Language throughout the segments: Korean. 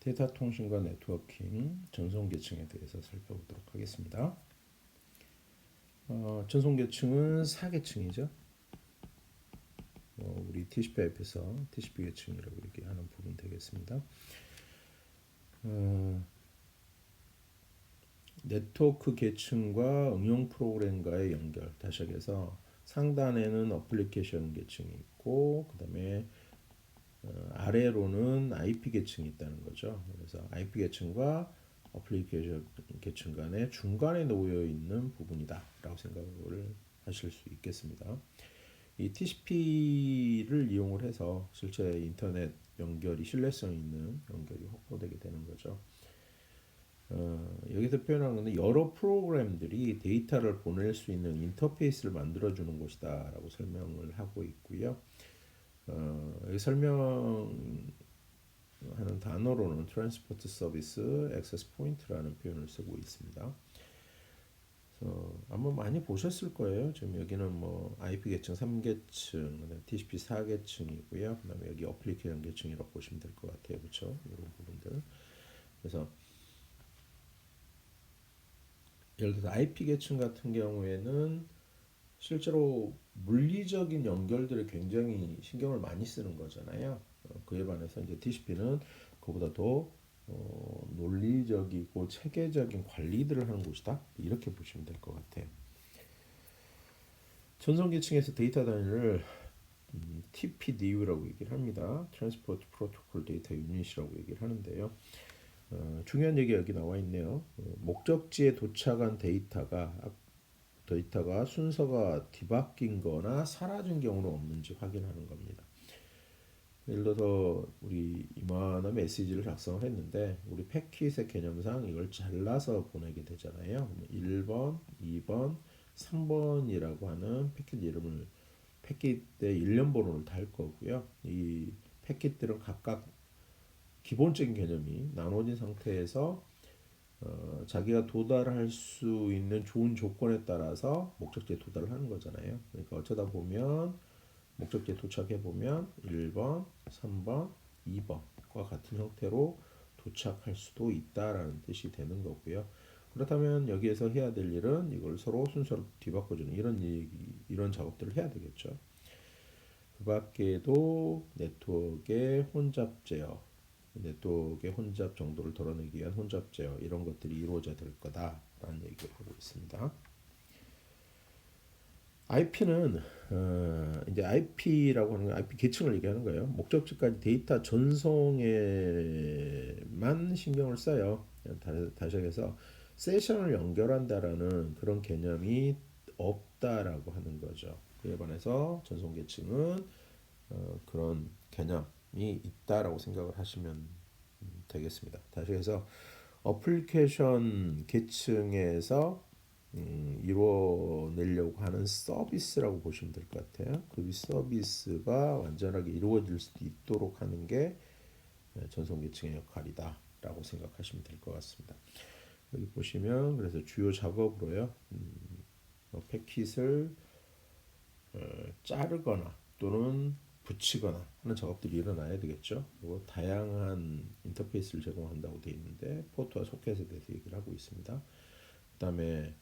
데이터 통신과 네트워킹 전송계층에 대해서 살펴보도록 하겠습니다. 전송계층은 4계층이죠. 우리 TCP IP에서 TCP 계층이라고 얘기하는 부분 되겠습니다. 네트워크 계층과 응용 프로그램과의 연결. 다시 해서 상단에는 어플리케이션 계층이 있고 그 다음에 아래로는 IP 계층이 있다는 거죠. 그래서 IP 계층과 어플리케이션 계층 간의 중간에 놓여 있는 부분이다라고 생각을 하실 수 있겠습니다. 이 TCP를 이용을 해서 실제 인터넷 연결이 신뢰성 있는 연결이 확보되게 되는 거죠. 여기서 표현한 것은 여러 프로그램들이 데이터를 보낼 수 있는 인터페이스를 만들어주는 곳이다라고 설명을 하고 있고요. 여기 설명하는 단어로는 트랜스포트 서비스, 액세스 포인트라는 표현을 쓰고 있습니다. 아마 많이 보셨을 거예요. 지금 여기는 뭐 IP 계층 3계층, TCP 4계층이고요. 그다음에 여기 어플리케이션 계층이라고 보시면 될 것 같아요. 그렇죠? 이런 부분들. 그래서 예를 들어서 IP 계층 같은 경우에는 실제로 물리적인 연결들을 굉장히 신경을 많이 쓰는 거잖아요. 그에 반해서 이제 TCP는 그보다 더 논리적이고 체계적인 관리들을 하는 곳이다. 이렇게 보시면 될 것 같아요. 전송계층에서 데이터 단위를 TPDU라고 얘기를 합니다. Transport Protocol Data Unit이라고 얘기를 하는데요. 중요한 얘기가 여기 나와 있네요. 목적지에 도착한 데이터가 순서가 뒤바뀐 거나 사라진 경우는 없는지 확인하는 겁니다. 예를 들어서 우리 이만한 메시지를 작성을 했는데 우리 패킷의 개념상 이걸 잘라서 보내게 되잖아요. 1번, 2번, 3번이라고 하는 패킷 이름을 패킷의 일련 번호를 달 거고요. 이 패킷들은 각각 기본적인 개념이 나눠진 상태에서 자기가 도달할 수 있는 좋은 조건에 따라서 목적지에 도달을 하는 거잖아요. 그러니까 어쩌다 보면 목적지에 도착해 보면 1번, 3번, 2번과 같은 형태로 도착할 수도 있다라는 뜻이 되는 거고요. 그렇다면 여기에서 해야 될 일은 이걸 서로 순서를 뒤바꿔주는 이런 작업들을 해야 되겠죠. 그 밖에도 네트워크의 혼잡 제어, 네트워크의 혼잡 정도를 덜어내기 위한 혼잡 제어 이런 것들이 이루어져야 될 거다라는 얘기를 하고 있습니다. IP는 이제 IP라고 하는 건 IP 계층을 얘기하는 거예요. 목적지까지 데이터 전송에만 신경을 써요. 다시 해서 세션을 연결한다라는 그런 개념이 없다라고 하는 거죠. 그에 반해서 전송 계층은 그런 개념이 있다라고 생각을 하시면 되겠습니다. 다시 해서 어플리케이션 계층에서 이루어내려고 하는 서비스라고 보시면 될 것 같아요. 그 서비스가 완전하게 이루어질 수 있도록 하는 게 전송 계층의 역할이다라고 생각하시면 될 것 같습니다. 여기 보시면 그래서 주요 작업으로요. 패킷을 자르거나 또는 붙이거나 하는 작업들이 일어나야 되겠죠. 그리고 다양한 인터페이스를 제공한다고 되어 있는데 포트와 소켓에 대해서 얘기를 하고 있습니다. 그다음에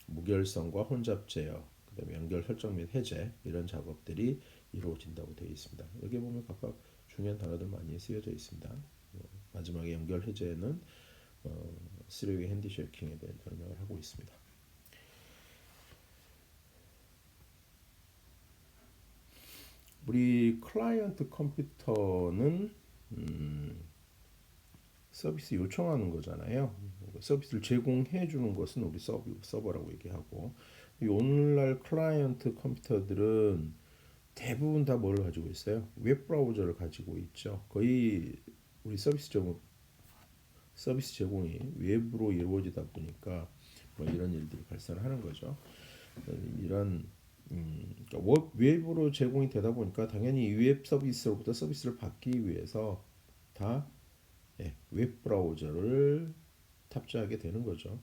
무결성과 혼잡 제어, 그다음에 연결 설정 및 해제 이런 작업들이 이루어진다고 되어 있습니다. 여기 보면 각각 중요한 단어들 많이 쓰여져 있습니다. 마지막에 연결 해제는 3웨이 핸디쉐이킹에 대한 설명을 하고 있습니다. 우리 클라이언트 컴퓨터는 서비스 요청하는 거잖아요. 서비스를 제공해 주는 것은 우리 서버라고 얘기하고 이 오늘날 클라이언트 컴퓨터들은 대부분 다 뭘 가지고 있어요? 웹 브라우저를 가지고 있죠. 거의 우리 서비스 제공이 웹으로 이루어지다 보니까 뭐 이런 일들이 발생하는 거죠. 이런 그러니까 웹으로 제공이 되다 보니까 당연히 웹 서비스로부터 서비스를 받기 위해서 다 웹 브라우저를 탑재하게 되는 거죠.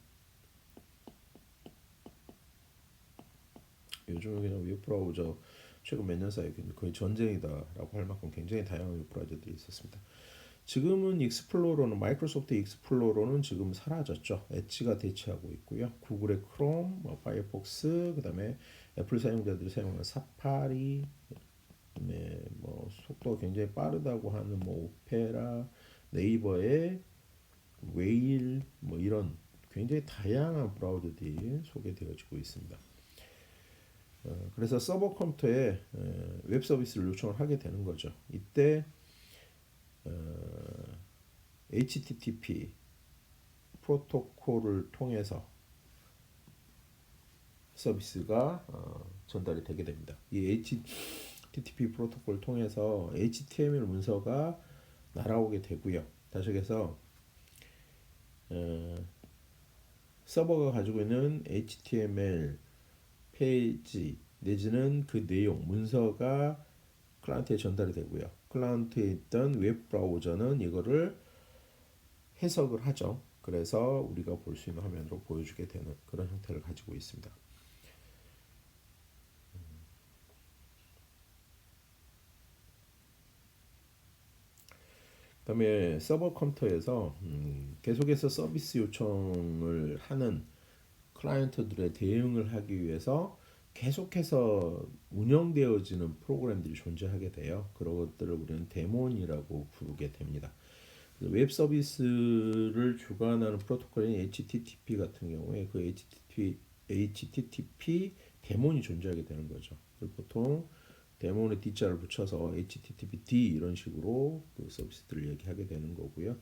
요즘은 그냥 웹 브라우저 최근 몇 년 사이에 거의 전쟁이다라고 할 만큼 굉장히 다양한 웹 브라우저들이 있었습니다. 지금은 익스플로러는 마이크로소프트 익스플로러는 지금 사라졌죠. 엣지가 대체하고 있고요. 구글의 크롬, 뭐 파이어폭스, 그다음에 애플 사용자들이 사용하는 사파리, 그다음에 뭐 속도가 굉장히 빠르다고 하는 뭐 오페라, 네이버의 웨일 뭐 이런 굉장히 다양한 브라우저들이 소개되어지고 있습니다. 그래서 서버 컴퓨터에 웹 서비스를 요청을 하게 되는 거죠. 이때 HTTP 프로토콜을 통해서 서비스가 전달이 되게 됩니다. 이 HTTP 프로토콜을 통해서 HTML 문서가 날아오게 되고요. 다시해서 서버가 가지고 있는 HTML 페이지 내지는 그 내용 문서가 클라이언트에 전달이 되고요. 클라이언트에 있던 웹 브라우저는 이거를 해석을 하죠. 그래서 우리가 볼 수 있는 화면으로 보여주게 되는 그런 형태를 가지고 있습니다. 그다음에 서버 컴퓨터에서 계속해서 서비스 요청을 하는 클라이언트들의 대응을 하기 위해서 계속해서 운영되어지는 프로그램들이 존재하게 돼요. 그런 것들을 우리는 데몬이라고 부르게 됩니다. 웹 서비스를 주관하는 프로토콜인 HTTP 같은 경우에 그 HTTP 데몬이 존재하게 되는 거죠. 보통 데몬에 D자를 붙여서 HTTPD 이런 식으로 그 서비스들을 얘기하게 되는 거고요.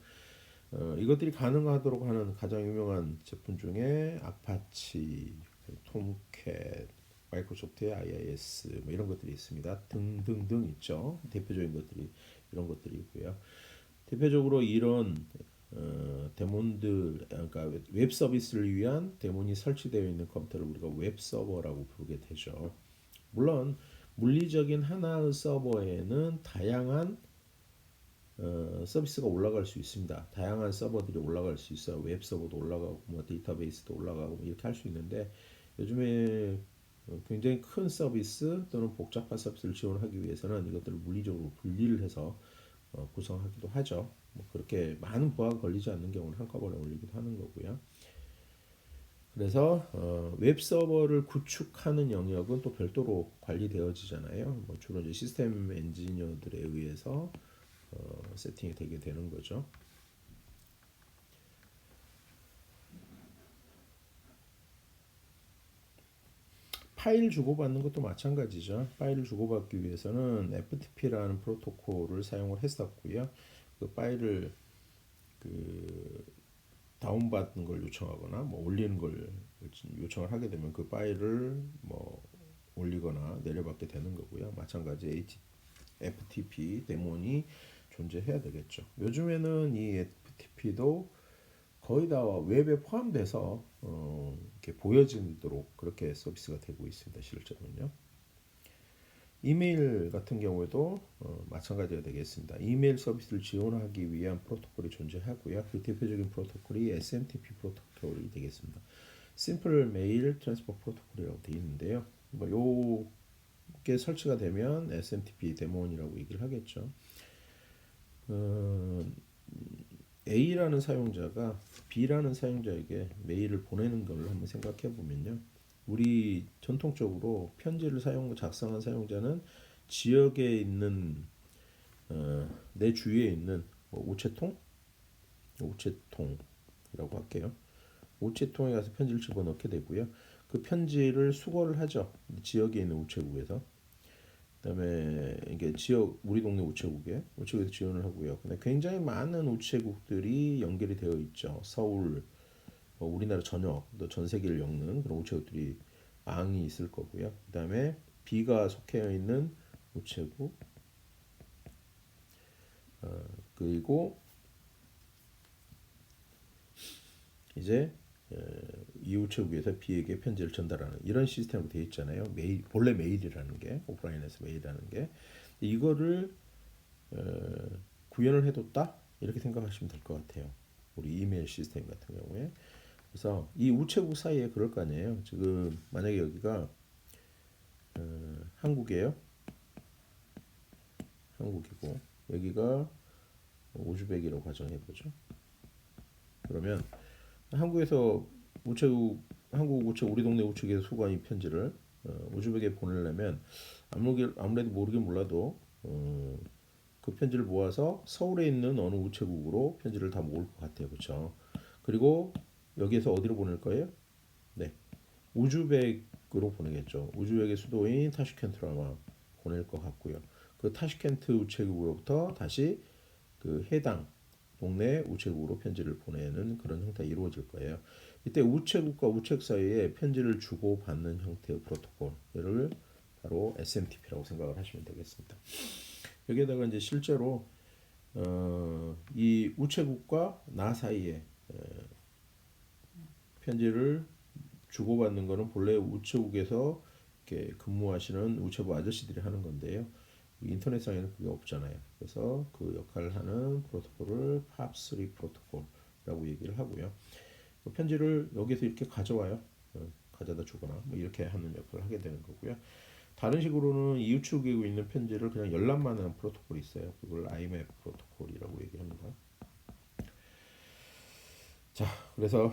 이것들이 가능하도록 하는 가장 유명한 제품 중에 아파치, 톰캣, 마이크로소프트의 IIS 뭐 이런 것들이 있습니다. 등등등 있죠. 대표적인 것들이 이런 것들이고요. 대표적으로 이런 데몬들, 그러니까 웹 서비스를 위한 데몬이 설치되어 있는 컴퓨터를 우리가 웹 서버라고 부르게 되죠. 물론 물리적인 하나의 서버에는 다양한 서비스가 올라갈 수 있습니다. 다양한 서버들이 올라갈 수 있어요. 웹 서버도 올라가고 뭐 데이터베이스도 올라가고 뭐 이렇게 할 수 있는데 요즘에 굉장히 큰 서비스 또는 복잡한 서비스를 지원하기 위해서는 이것들을 물리적으로 분리를 해서 구성하기도 하죠. 뭐 그렇게 많은 부하가 걸리지 않는 경우는 한꺼번에 올리기도 하는 거고요. 그래서 웹 서버를 구축하는 영역은 또 별도로 관리되어지잖아요. 뭐 주로 이제 시스템 엔지니어들에 의해서 세팅이 되게 되는 거죠. 파일 주고받는 것도 마찬가지죠. 파일을 주고받기 위해서는 FTP라는 프로토콜을 사용을 했었고요. 그 파일을 그 다운받는 걸 요청하거나 뭐 올리는 걸 요청을 하게 되면 그 파일을 뭐 올리거나 내려받게 되는 거고요. 마찬가지 FTP 데몬이 존재해야 되겠죠. 요즘에는 이 FTP도 거의 다 웹에 포함돼서 이렇게 보여지도록 그렇게 서비스가 되고 있습니다. 실제로는요. 이메일 같은 경우에도 마찬가지가 되겠습니다. 이메일 서비스를 지원하기 위한 프로토콜이 존재하고요. 그 대표적인 프로토콜이 SMTP 프로토콜이 되겠습니다. 심플 메일 트랜스퍼 프로토콜이라고 되어 있는데요. 뭐 요게 설치가 되면 SMTP 데몬이라고 얘기를 하겠죠. A라는 사용자가 B라는 사용자에게 메일을 보내는 걸 한번 생각해 보면요. 우리 전통적으로 편지를 작성한 사용자는 지역에 있는 내 주위에 있는 뭐 우체통이라고 할게요. 우체통에 가서 편지를 집어넣게 되고요. 그 편지를 수거를 하죠. 지역에 있는 우체국에서. 그다음에 이게 지역 우리 동네 우체국에서 지원을 하고요. 근데 굉장히 많은 우체국들이 연결이 되어 있죠. 서울, 우리나라 전역, 또 전 세계를 엮는 그런 우체국들이 많이 있을 거고요. 그다음에 B가 속해 있는 우체국, 그리고 이제 이 우체국에서 B에게 편지를 전달하는 이런 시스템으로 되어 있잖아요. 본래 메일이라는 게 오프라인에서 메일이라는 게 이거를 구현을 해뒀다 이렇게 생각하시면 될 것 같아요. 우리 이메일 시스템 같은 경우에 그래서 이 우체국 사이에 그럴 거 아니에요. 지금 만약에 여기가 한국이에요. 한국이고 여기가 우즈벡이라고 가정해 보죠. 그러면 한국에서 우체국 한국 우체 우리 동네 우체국에서 수거한 이 편지를 우즈벡에 보내려면 아무래도 모르긴 몰라도 그 편지를 모아서 서울에 있는 어느 우체국으로 편지를 다 모을 것 같아요, 그렇죠? 그리고 여기에서 어디로 보낼 거예요? 네, 우즈벡으로 보내겠죠. 우즈벡의 수도인 타슈켄트로 아마 보낼 것 같고요. 그 타슈켄트 우체국으로부터 다시 그 해당 동네 우체국으로 편지를 보내는 그런 형태가 이루어질 거예요. 이때 우체국과 우체국 사이에 편지를 주고 받는 형태의 프로토콜을 바로 SMTP라고 생각을 하시면 되겠습니다. 여기에다가 이제 실제로 이 우체국과 나 사이에 편지를 주고받는 거는 본래 우체국에서 이렇게 근무하시는 우체부 아저씨들이 하는 건데요. 인터넷상에는 그게 없잖아요. 그래서 그 역할을 하는 프로토콜을 POP3 프로토콜이라고 얘기를 하고요. 그 편지를 여기서 이렇게 가져와요. 가져다 주거나 뭐 이렇게 하는 역할을 하게 되는 거고요. 다른 식으로는 이웃측에 있는 편지를 그냥 열람만 하는 프로토콜이 있어요. 그걸 IMAP 프로토콜이라고 얘기합니다. 자, 그래서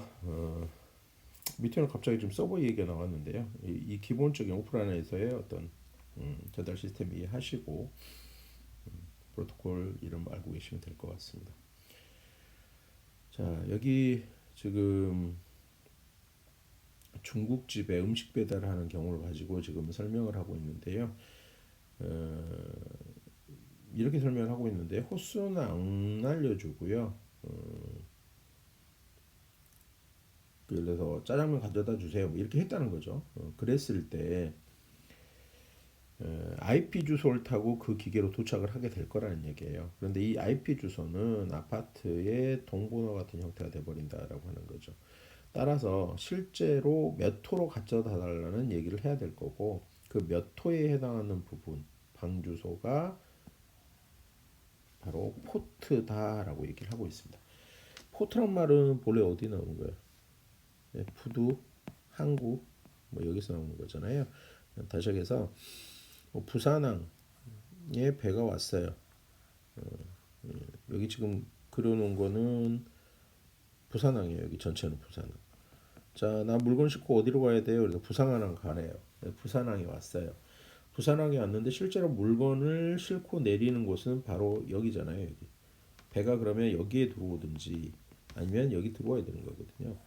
밑에는 갑자기 좀 서버 얘기가 나왔는데요. 이 기본적인 오프라인에서의 어떤 전달 시스템 이해하시고 프로토콜 이름 알고 계시면 될 것 같습니다. 자, 여기 지금 중국집에 음식 배달하는 경우를 가지고 지금 설명을 하고 있는데요. 이렇게 설명을 하고 있는데 호수는 안 알려주고요. 예를 들어서 짜장면 가져다 주세요. 뭐 이렇게 했다는 거죠. 그랬을 때 IP 주소를 타고 그 기계로 도착을 하게 될 거라는 얘기예요. 그런데 이 IP 주소는 아파트의 동번호 같은 형태가 돼버린다라고 하는 거죠. 따라서 실제로 몇 호로 가져다 달라는 얘기를 해야 될 거고 그 몇 호에 해당하는 부분 방 주소가 바로 포트다라고 얘기를 하고 있습니다. 포트란 말은 본래 어디 나오는 거예요? 네, 푸드, 항구 뭐 여기서 나오는 거잖아요. 다시 해서 부산항에 배가 왔어요. 여기 지금 그려놓은 거는 부산항이에요. 여기 전체는 부산항. 자, 나 물건 싣고 어디로 가야 돼요? 그래서 부산항 가래요. 부산항에 왔어요. 부산항에 왔는데 실제로 물건을 싣고 내리는 곳은 바로 여기잖아요. 여기. 배가 그러면 여기에 들어오든지 아니면 여기 들어와야 되는 거거든요.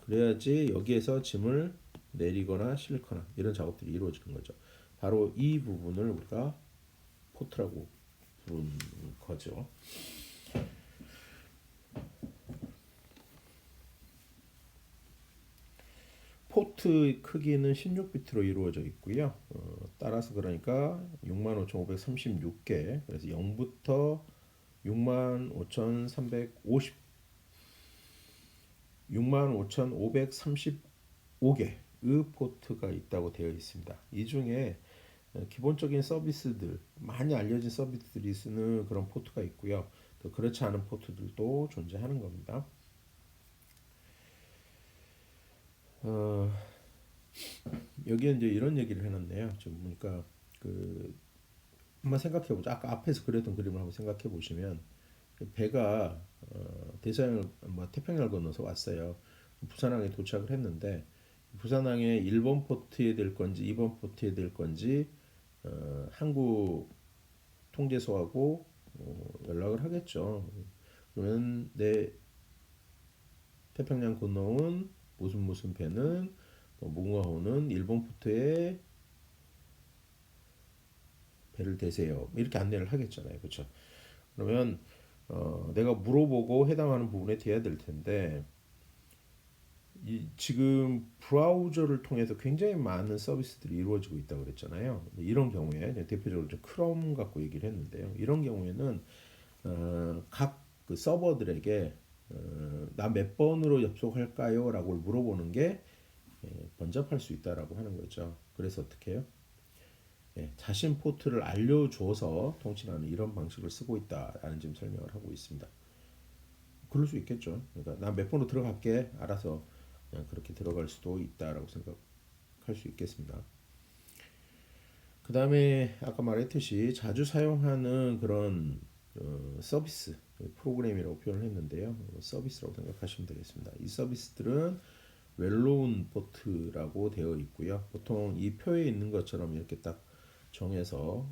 그래야지 여기에서 짐을 내리거나 싣거나 이런 작업들이 이루어지는 거죠. 바로 이 부분을 우리가 포트라고 부르는 거죠. 포트 크기는 16비트로 이루어져 있고요. 따라서 그러니까 65,536개. 그래서 0부터 65,350 65,535개의 포트가 있다고 되어 있습니다. 이 중에 기본적인 서비스들, 많이 알려진 서비스들이 쓰는 그런 포트가 있고요. 또 그렇지 않은 포트들도 존재하는 겁니다. 여기에 이제 이런 얘기를 해놨네요. 지금 보니까 그 한번 생각해 보자. 아까 앞에서 그렸던 그림을 한번 생각해 보시면 배가 대서양을 뭐 태평양을 건너서 왔어요. 부산항에 도착을 했는데 부산항에 1번 포트에 될 건지 2번 포트에 될 건지 항구 통제소하고 연락을 하겠죠. 그러면 내 태평양 건너온 무슨 배는 몽어호는 일본 포트에 배를 대세요. 이렇게 안내를 하겠잖아요. 그렇죠? 그러면 내가 물어보고 해당하는 부분에 대야 될 텐데 지금 브라우저를 통해서 굉장히 많은 서비스들이 이루어지고 있다고 그랬잖아요. 이런 경우에 대표적으로 크롬 갖고 얘기를 했는데요. 이런 경우에는 각그 서버들에게 나 몇 번으로 접속할까요? 라고 물어보는 게 번잡할 수 있다라고 하는 거죠. 그래서 어떻게 해요? 자신 포트를 알려줘서 통신하는 이런 방식을 쓰고 있다라는 지금 설명을 하고 있습니다. 그럴 수 있겠죠. 그러니까 나 몇 번으로 들어갈게 알아서 그냥 그렇게 들어갈 수도 있다라고 생각할 수 있겠습니다. 그 다음에 아까 말했듯이 자주 사용하는 그런 서비스 프로그램이라고 표현을 했는데요. 서비스라고 생각하시면 되겠습니다. 이 서비스들은 웰노운 포트라고 되어 있고요. 보통 이 표에 있는 것처럼 이렇게 딱 정해서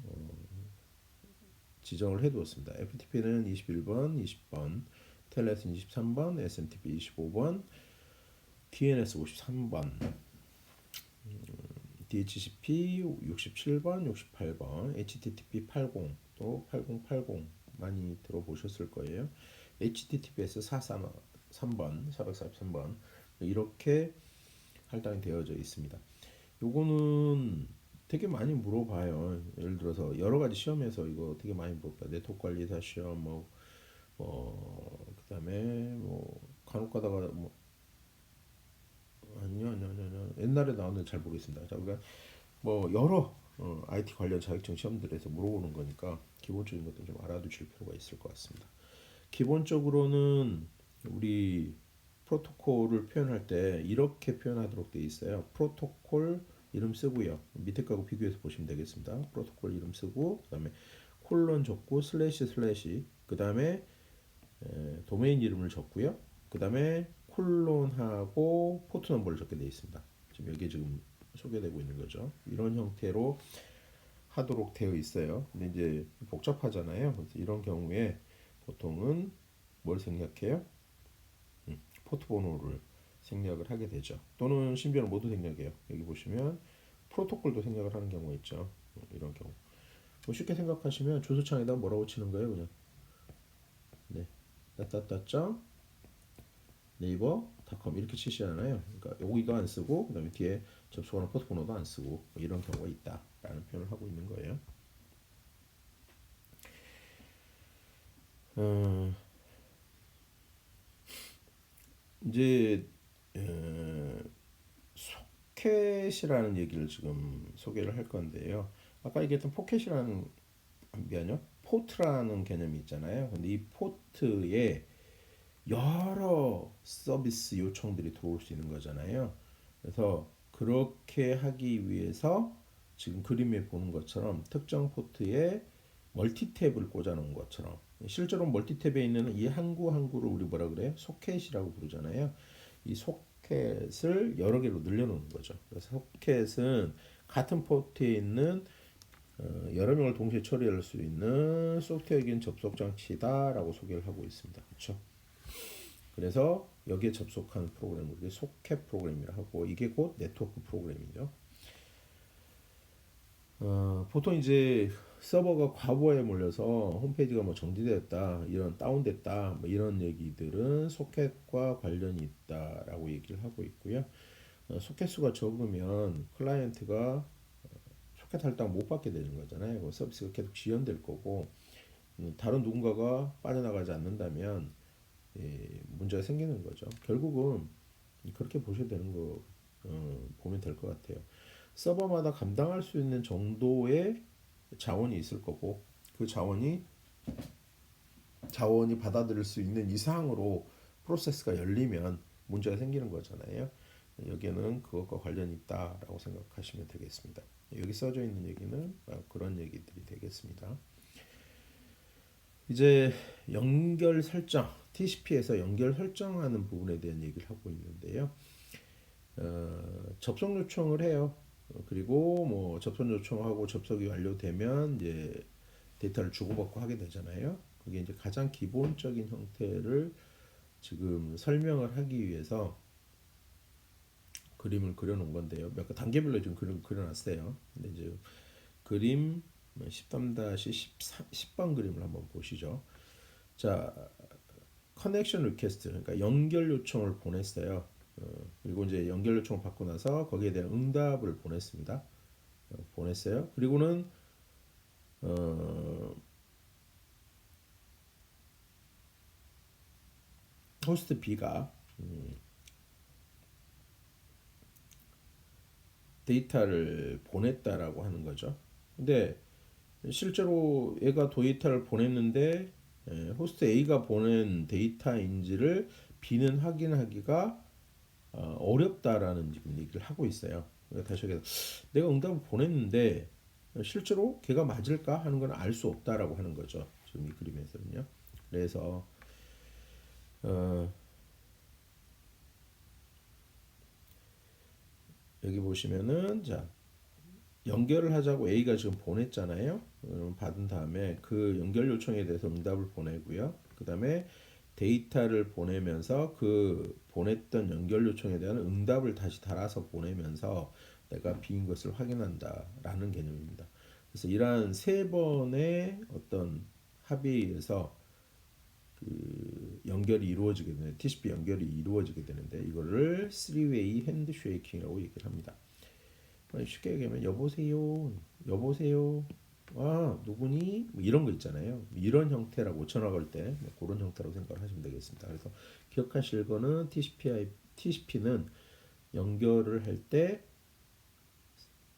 지정을 해두었습니다. FTP는 21번, 20번, 텔넷은 23번, SMTP 25번, DNS 53번, DHCP 67번, 68번, HTTP 80, 또 8080 많이 들어보셨을 거예요. HTTPS 443번, 443번 이렇게 할당이 되어져 있습니다. 요거는 되게 많이 물어봐요. 예를 들어서 여러 가지 시험에서 이거 되게 많이 물어봐요. 네트워크 관리사 시험 그다음에 간혹 가다가 아니요. 옛날에 나오는데 잘 모르겠습니다. 자, 우리가 여러 IT 관련 자격증 시험들에서 물어보는 거니까 기본적인 것도 좀 알아두실 필요가 있을 것 같습니다. 기본적으로는 우리 프로토콜을 표현할 때 이렇게 표현하도록 되어 있어요. 프로토콜 이름 쓰고요. 밑에 거하고 비교해서 보시면 되겠습니다. 프로토콜 이름 쓰고 그다음에 콜론 적고 슬래시 그다음에 도메인 이름을 적고요. 그다음에 콜론하고 포트 넘버를 적게 되어 있습니다. 지금 여기 지금 소개되고 있는 거죠. 이런 형태로 하도록 되어 있어요. 근데 이제 복잡하잖아요. 그래서 이런 경우에 보통은 뭘 생략해요? 포트 번호를 생략을 하게 되죠. 또는 심지어는 모두 생략해요. 여기 보시면 프로토콜도 생략을 하는 경우가 있죠. 이런 경우. 쉽게 생각하시면 주소창에다 뭐라고 치는 거예요, 그냥. 네, 따따따 네이버닷컴 이렇게 치시잖아요. 그러니까 여기가 안 쓰고 그다음에 뒤에 접속하는 포트 번호도 안 쓰고 이런 경우가 있다라는 표현을 하고 있는 거예요. 이제 소켓이라는 얘기를 지금 소개를 할 건데요. 아까 얘기했던 포켓이라는 미안요, 포트라는 개념이 있잖아요. 근데 이 포트에 여러 서비스 요청들이 들어올 수 있는 거잖아요. 그래서 그렇게 하기 위해서 지금 그림에 보는 것처럼 특정 포트에 멀티탭을 꽂아 놓은 것처럼 실제로 멀티탭에 있는 이 한구 한구를 우리 뭐라 그래요? 소켓이라고 부르잖아요. 이 소켓을 여러 개로 늘려 놓는 거죠. 그래서 소켓은 같은 포트에 있는 여러 명을 동시에 처리할 수 있는 소프트웨어적인 접속 장치다라고 소개를 하고 있습니다. 그렇죠? 그래서 여기에 접속하는 프로그램을 우리가 소켓 프로그램이라 하고 이게 곧 네트워크 프로그램이죠. 보통 이제 서버가 과부하에 몰려서 홈페이지가 정지되었다, 이런 다운됐다, 이런 얘기들은 소켓과 관련이 있다라고 얘기를 하고 있고요. 소켓 수가 적으면 클라이언트가 소켓 할당 못 받게 되는 거잖아요. 서비스가 계속 지연될 거고 다른 누군가가 빠져나가지 않는다면 문제가 생기는 거죠. 결국은 그렇게 보셔야 되는 거 보면 될 것 같아요. 서버마다 감당할 수 있는 정도의 자원이 있을 거고 그 자원이 받아들일 수 있는 이상으로 프로세스가 열리면 문제가 생기는 거잖아요. 여기에는 그것과 관련이 있다라고 생각하시면 되겠습니다. 여기 써져 있는 얘기는 그런 얘기들이 되겠습니다. 이제 연결 설정, TCP에서 연결 설정하는 부분에 대한 얘기를 하고 있는데요. 접속 요청을 해요. 그리고 접속 요청하고 접속이 완료되면 이제 데이터를 주고받고 하게 되잖아요. 그게 이제 가장 기본적인 형태를 지금 설명을 하기 위해서 그림을 그려놓은 건데요. 몇 가 단계별로 좀 그려놨어요. 근데 이제 그림 13-10번 그림을 한번 보시죠. 자, 커넥션 리퀘스트, 그러니까 연결 요청을 보냈어요. 그리고 이제 연결 요청을 받고 나서 거기에 대한 응답을 보냈습니다. 보냈어요. 그리고는 호스트 B가 데이터를 보냈다라고 하는 거죠. 근데 실제로 얘가 데이터를 보냈는데 호스트 A가 보낸 데이터인지를 B는 확인하기가 어렵다라는 지금 얘기를 하고 있어요. 다시 얘기해서 내가 응답을 보냈는데 실제로 걔가 맞을까 하는 건 알 수 없다라고 하는 거죠. 지금 이 그림에서는요. 그래서 어, 여기 보시면은 자 연결을 하자고 A가 지금 보냈잖아요. 받은 다음에 그 연결 요청에 대해서 응답을 보내고요. 그 다음에 데이터를 보내면서 그 보냈던 연결 요청에 대한 응답을 다시 달아서 보내면서 내가 B인 것을 확인한다라는 개념입니다. 그래서 이러한 세 번의 어떤 합의에서 그 연결이 이루어지게 되는 TCP 연결이 이루어지게 되는데 이거를 3-way 핸드쉐이킹이라고 얘기를 합니다. 쉽게 얘기하면 여보세요, 여보세요, 누구니? 뭐 이런 거 있잖아요. 이런 형태라고 전화 걸 때 그런 형태라고 생각을 하시면 되겠습니다. 그래서 기억하실 거는 TCP는 연결을 할 때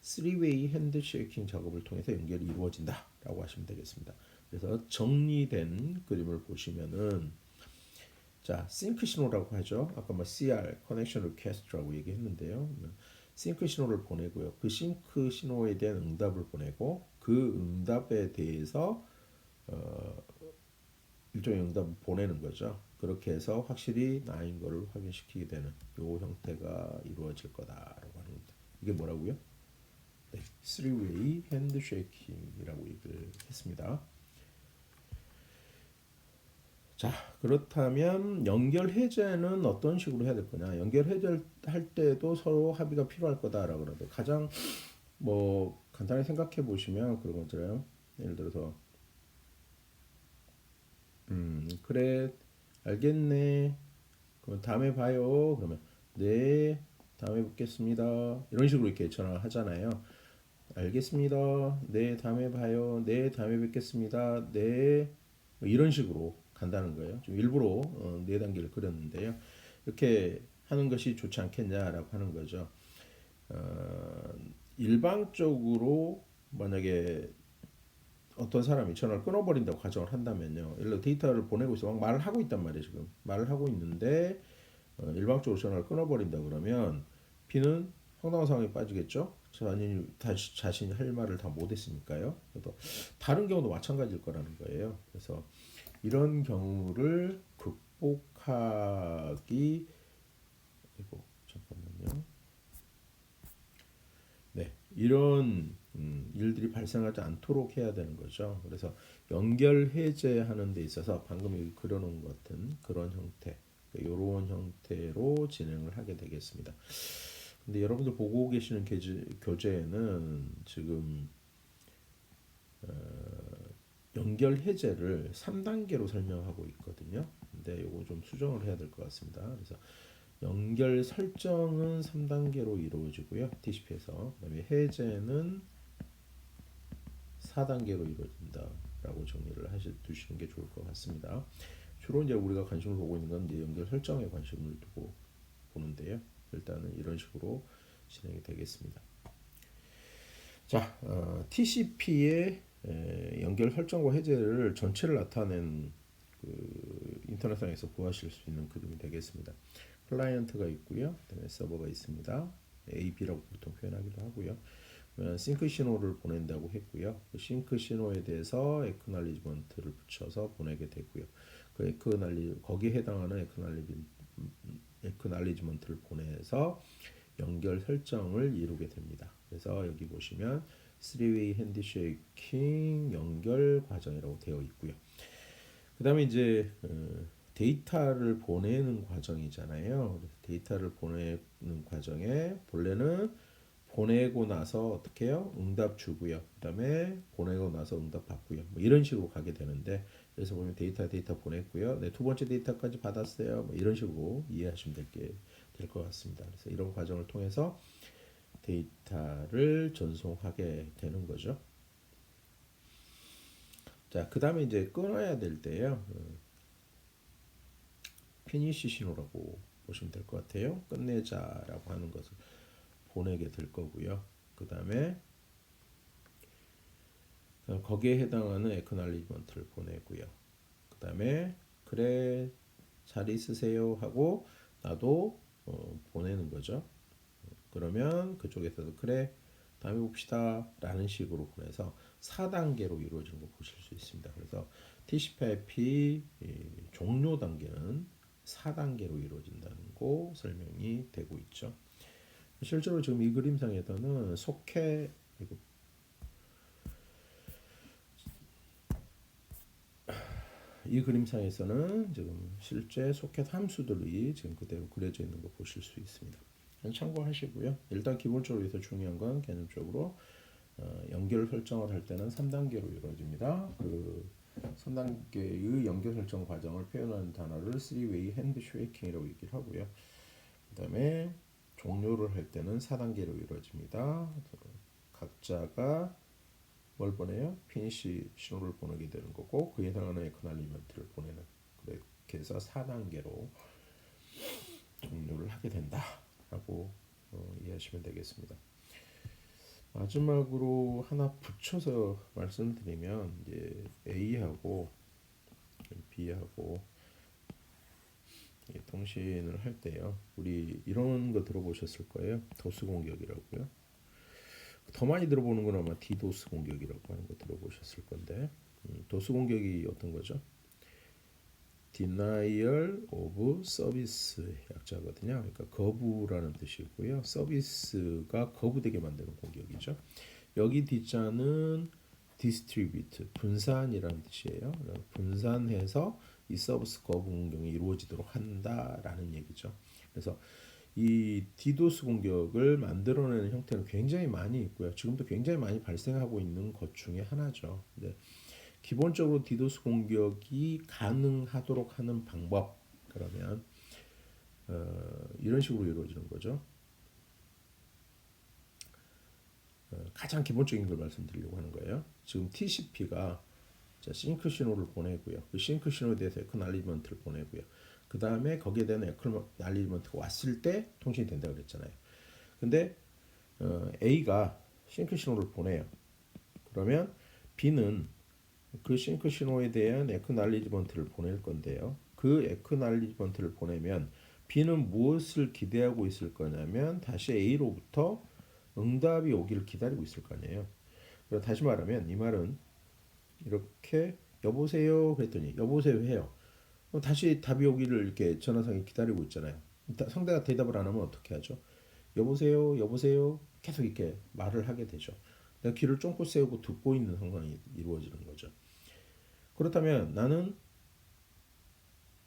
3-way 핸드쉐이킹 작업을 통해서 연결이 이루어진다라고 하시면 되겠습니다. 그래서 정리된 그림을 보시면은 자 싱크 신호라고 하죠. 아까 뭐 CR (Connection Request라고 얘기했는데요. 싱크 신호를 보내고요. 그 싱크 신호에 대한 응답을 보내고 그 응답에 대해서 일종의 응답을 보내는 거죠. 그렇게 해서 확실히 나인 거를 확인시키게 되는 요 형태가 이루어질 거다라고 하는 겁니다. 이게 뭐라고요? 네, 3-way 핸드쉐이킹이라고 얘기를 했습니다. 자, 그렇다면 연결 해제는 어떤 식으로 해야 될 거냐? 연결 해제를 할 때도 서로 합의가 필요할 거다라고 그러는데 가장 뭐 간단히 생각해 보시면 그런 거잖아요. 예를 들어서 그래 알겠네. 그럼 다음에 봐요. 그러면 네 다음에 뵙겠습니다. 이런 식으로 이렇게 전화를 하잖아요. 알겠습니다. 네 다음에 봐요. 네 다음에 뵙겠습니다. 네 뭐 이런 식으로 간다는 거예요. 좀 일부러 네 단계를 그렸는데요. 이렇게 하는 것이 좋지 않겠냐라고 하는 거죠. 어, 일방적으로 만약에 어떤 사람이 전화를 끊어버린다고 가정을 한다면요. 예를 들어 데이터를 보내고 있어 막 말을 하고 있단 말이에요. 지금 말을 하고 있는데 일방적으로 전화를 끊어버린다 그러면 B는 황당한 상황에 빠지겠죠. 자신이 다시 자신이 할 말을 다 못했으니까요. 그래서 다른 경우도 마찬가지일 거라는 거예요. 그래서 이런 경우를 극복하기 이거 잠깐만요. 네, 이런 일들이 발생하지 않도록 해야 되는 거죠. 그래서 연결 해제하는 데 있어서 방금 여기 그려놓은 것 같은 그런 형태, 이런 형태로 진행을 하게 되겠습니다. 근데 여러분들 보고 계시는 교재에는 지금 연결 해제를 3단계로 설명하고 있거든요. 근데 이거 좀 수정을 해야 될 것 같습니다. 그래서 연결 설정은 3단계로 이루어지고요. TCP에서 그다음에 해제는 4단계로 이루어진다라고 정리를 두시는 게 좋을 것 같습니다. 주로 이제 우리가 관심을 보고 있는 건 이제 연결 설정에 관심을 두고 보는데요. 일단은 이런 식으로 진행이 되겠습니다. 자, TCP의 연결 설정과 해제를 전체를 나타낸 그 인터넷상에서 구하실 수 있는 그림이 되겠습니다. 클라이언트가 있고요. 그다음에 서버가 있습니다. A, B라고 보통 표현하기도 하고요. 싱크 신호를 보낸다고 했고요. 그 싱크 신호에 대해서 액놀리지먼트를 붙여서 보내게 되고요. 그 거기에 해당하는 액놀리지먼트를 보내서 연결 설정을 이루게 됩니다. 그래서 여기 보시면 3-way 핸드쉐이킹 연결 과정이라고 되어 있고요. 그 다음에 이제 데이터를 보내는 과정이잖아요. 그래서 데이터를 보내는 과정에 본래는 보내고 나서 어떻게 해요? 응답 주고요. 그 다음에 보내고 나서 응답 받고요. 뭐 이런 식으로 가게 되는데 그래서 보면 데이터 보냈고요. 네, 두 번째 데이터까지 받았어요. 뭐 이런 식으로 이해하시면 될 것 같습니다. 그래서 이런 과정을 통해서 데이터를 전송하게 되는 거죠. 자, 그 다음에 이제 끊어야 될 때요. 피니시 신호라고 보시면 될 것 같아요. 끝내자라고 하는 것을 보내게 될 거고요. 그 다음에 거기에 해당하는 액놀리지먼트를 보내고요. 그 다음에 그래 잘 있으세요 하고 나도 보내는 거죠. 그러면 그쪽에서도 그래 다음에 봅시다 라는 식으로 보내서 4단계로 이루어지는 거 보실 수 있습니다. 그래서 TCP/IP 종료 단계는 4단계로 이루어진다는 거 설명이 되고 있죠. 실제로 지금 이 그림상에서는 소켓 이 그림상에서는 지금 실제 소켓 함수들이 지금 그대로 그려져 있는 거 보실 수 있습니다. 참고하시고요. 일단 기본적으로 여기서 중요한 건 개념적으로 연결 설정을 할 때는 3단계로 이루어집니다. 그 3단계의 연결 설정 과정을 표현하는 단어를 3-way handshaking 얘기를 하고요. 그다음에 종료를 할 때는 4단계로 이루어집니다. 각자가 뭘 보내요? 피니시 신호를 보내게 되는 거고 그에 해당하는 에크날리먼트를 보내는 그렇게 해서 4단계로 종료를 하게 된다라고 이해하시면 되겠습니다. 마지막으로 하나 붙여서 말씀드리면 이제 A하고 B하고 통신을 할 때요. 우리 이런 거 들어보셨을 거예요. 도스 공격이라고요. 더 많이 들어보는 건 아마 디도스 공격이라고 하는 거 들어보셨을 건데 도스 공격이 어떤 거죠? Denial of Service 약자거든요. 그러니까 거부라는 뜻이고요. 서비스가 거부되게 만드는 공격이죠. 여기 D자는 distribute 분산이라는 뜻이에요. 분산해서 이 서비스 거부 공격이 이루어지도록 한다라는 얘기죠. 그래서 이 디도스 공격을 만들어내는 형태는 굉장히 많이 있고요. 지금도 굉장히 많이 발생하고 있는 것 중에 하나죠. 근데 기본적으로 디도스 공격이 가능하도록 하는 방법 그러면 이런 식으로 이루어지는 거죠. 가장 기본적인 걸 말씀드리려고 하는 거예요. 지금 TCP가 싱크 신호를 보내고요. 그 싱크 신호에 대해서 에크날리지먼트를 보내고요. 그 다음에 거기에 대한 에크날리지먼트가 왔을 때 통신이 된다고 그랬잖아요. 근데 A가 싱크 신호를 보내요. 그러면 B는 그 싱크 신호에 대한 에크날리지먼트를 보낼 건데요. 그 에크날리지먼트를 보내면 B는 무엇을 기대하고 있을 거냐면 다시 A로부터 응답이 오기를 기다리고 있을 거 아니에요. 다시 말하면 이 말은 이렇게 여보세요 그랬더니 여보세요 해요. 다시 답이 오기를 이렇게 전화상에 기다리고 있잖아요. 상대가 대답을 안 하면 어떻게 하죠? 여보세요 여보세요 계속 이렇게 말을 하게 되죠. 내가 귀를 쫑긋 세우고 듣고 있는 상황이 이루어지는 거죠. 그렇다면 나는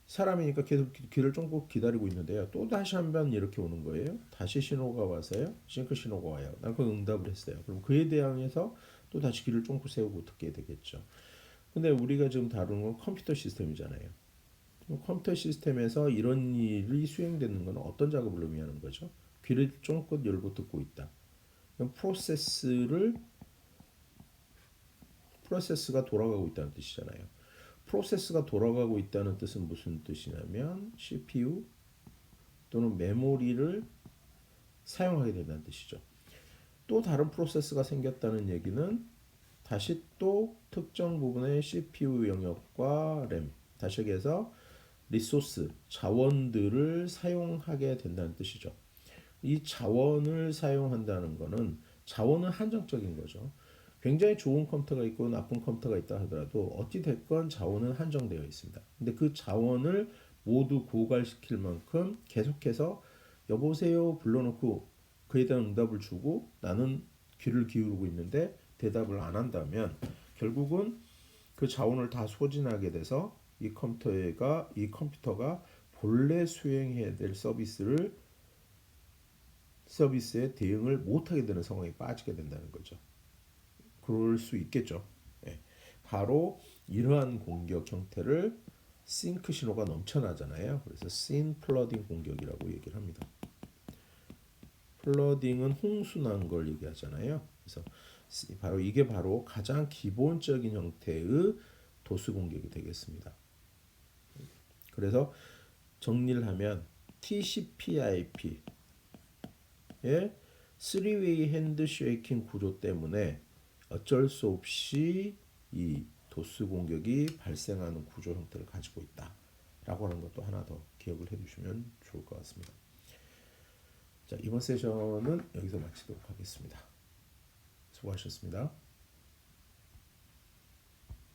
사람이니까 계속 귀를 쫑긋 기다리고 있는데요. 또 다시 한번 이렇게 오는 거예요. 다시 신호가 와서요. 싱크 신호가 와요. 난 그 응답을 했어요. 그럼 그에 대항해서 또 다시 귀를 쫑긋 세우고 듣게 되겠죠. 근데 우리가 지금 다루는 건 컴퓨터 시스템이잖아요. 컴퓨터 시스템에서 이런 일이 수행되는 건 어떤 작업을 의미하는 거죠? 귀를 쫑긋 열고 듣고 있다. 그럼 프로세스가 돌아가고 있다는 뜻이잖아요. 프로세스가 돌아가고 있다는 뜻은 무슨 뜻이냐면 CPU 또는 메모리를 사용하게 된다는 뜻이죠. 또 다른 프로세스가 생겼다는 얘기는 다시 또 특정 부분의 CPU 영역과 램, 다시 얘기해서 리소스, 자원들을 사용하게 된다는 뜻이죠. 이 자원을 사용한다는 것은 자원은 한정적인 거죠. 굉장히 좋은 컴퓨터가 있고 나쁜 컴퓨터가 있다 하더라도 어찌 됐건 자원은 한정되어 있습니다. 근데 그 자원을 모두 고갈시킬 만큼 계속해서 여보세요 불러놓고 그에 대한 응답을 주고 나는 귀를 기울이고 있는데 대답을 안 한다면 결국은 그 자원을 다 소진하게 돼서 이 컴퓨터가 본래 수행해야 될 서비스에 대응을 못하게 되는 상황에 빠지게 된다는 거죠. 그럴 수 있겠죠. 예. 바로 이러한 공격 형태를 싱크 신호가 넘쳐나잖아요. 그래서 씬 플러딩 공격이라고 얘기를 합니다. 플러딩은 홍수난 걸 얘기하잖아요. 그래서 이게 바로 가장 기본적인 형태의 도수 공격이 되겠습니다. 그래서 정리를 하면 TCP/IP의 3-way 핸드쉐이킹 구조 때문에 어쩔 수 없이 이 도스 공격이 발생하는 구조 형태를 가지고 있다라고 하는 것도 하나 더 기억을 해두시면 좋을 것 같습니다. 자, 이번 세션은 여기서 마치도록 하겠습니다. 수고하셨습니다.